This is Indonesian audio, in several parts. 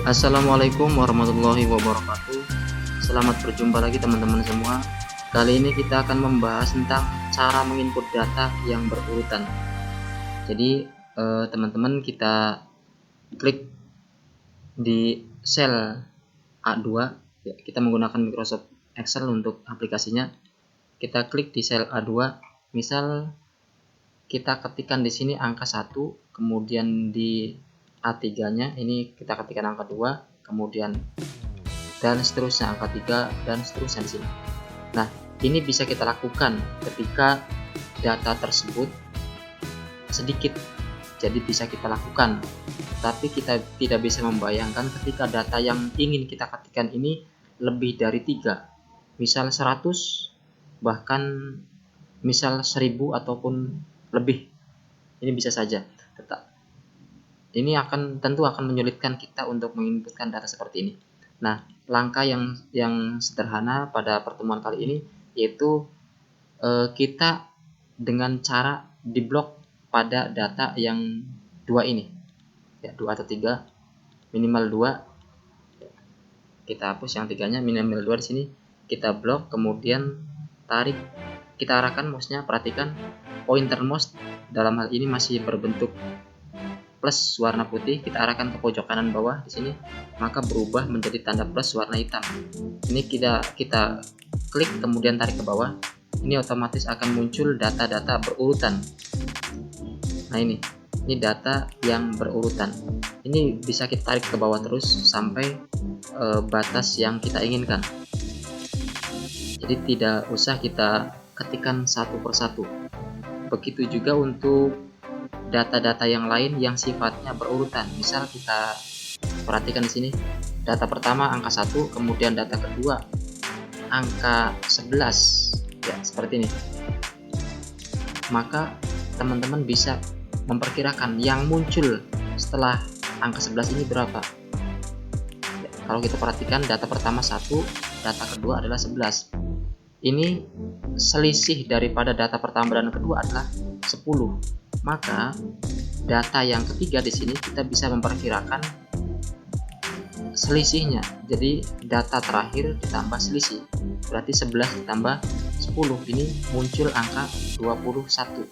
Assalamualaikum warahmatullahi wabarakatuh. Selamat berjumpa lagi teman-teman semua. Kali ini kita akan membahas tentang cara menginput data yang berurutan. Jadi teman-teman kita klik di sel A2 ya, kita menggunakan Microsoft Excel untuk aplikasinya. Kita klik di sel A2, misal kita ketikkan di sini angka 1, kemudian di A3-nya ini kita ketikkan angka 2, kemudian dan seterusnya angka 3 dan seterusnya di sini. Nah, ini bisa kita lakukan ketika data tersebut sedikit. Jadi bisa kita lakukan. Tapi kita tidak bisa membayangkan ketika data yang ingin kita ketikkan ini lebih dari 3. Misal 100, bahkan misal 1000 ataupun lebih. Ini bisa saja. Ini tentu akan menyulitkan kita untuk menginputkan data seperti ini. Nah, langkah yang sederhana pada pertemuan kali ini yaitu kita dengan cara diblok pada data yang 2 ini. Ya, 2 atau 3, minimal 2. Kita hapus yang 3-nya, minimal 2 di sini. Kita blok, kemudian tarik, kita arahkan mouse-nya, perhatikan pointer mouse dalam hal ini masih berbentuk plus warna putih, kita arahkan ke pojok kanan bawah di sini, maka berubah menjadi tanda plus warna hitam. Ini kita klik kemudian tarik ke bawah, ini otomatis akan muncul data-data berurutan. Nah, ini data yang berurutan. Ini bisa kita tarik ke bawah terus sampai batas yang kita inginkan. Jadi tidak usah kita ketikkan satu persatu. Begitu juga untuk data-data yang lain yang sifatnya berurutan. Misal kita perhatikan di sini, data pertama angka 1, kemudian data kedua angka 11, ya seperti ini. Maka teman-teman bisa memperkirakan yang muncul setelah angka 11 ini berapa. Ya, kalau kita perhatikan data pertama 1, data kedua adalah 11. Ini selisih daripada data pertama dan kedua adalah 10. Maka data yang ketiga di sini kita bisa memperkirakan selisihnya. Jadi data terakhir ditambah selisih, berarti 11 ditambah 10, ini muncul angka 21.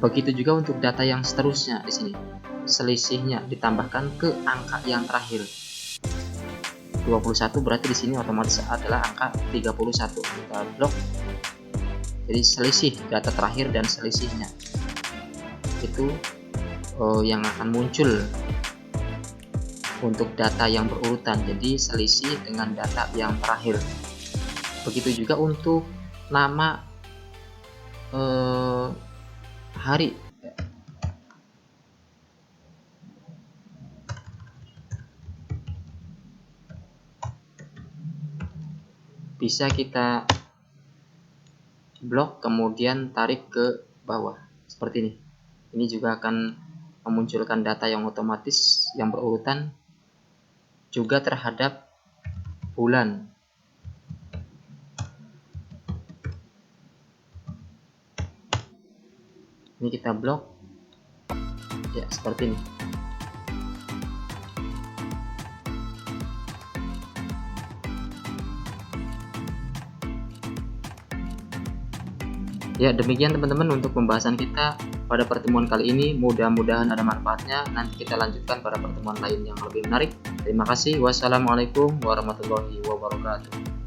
Begitu juga untuk data yang seterusnya di sini. Selisihnya ditambahkan ke angka yang terakhir. 21 berarti di sini otomatis adalah angka 31. Kita blok. Jadi selisih data terakhir dan selisihnya itu yang akan muncul untuk data yang berurutan. Jadi selisih dengan data yang terakhir. Begitu juga untuk nama hari. Bisa kita blok kemudian tarik ke bawah seperti ini. Ini juga akan memunculkan data yang otomatis yang berurutan juga terhadap bulan. Ini kita blok ya seperti ini. Ya, demikian teman-teman untuk pembahasan kita pada pertemuan kali ini. Mudah-mudahan ada manfaatnya. Nanti kita lanjutkan pada pertemuan lain yang lebih menarik. Terima kasih. Wassalamualaikum warahmatullahi wabarakatuh.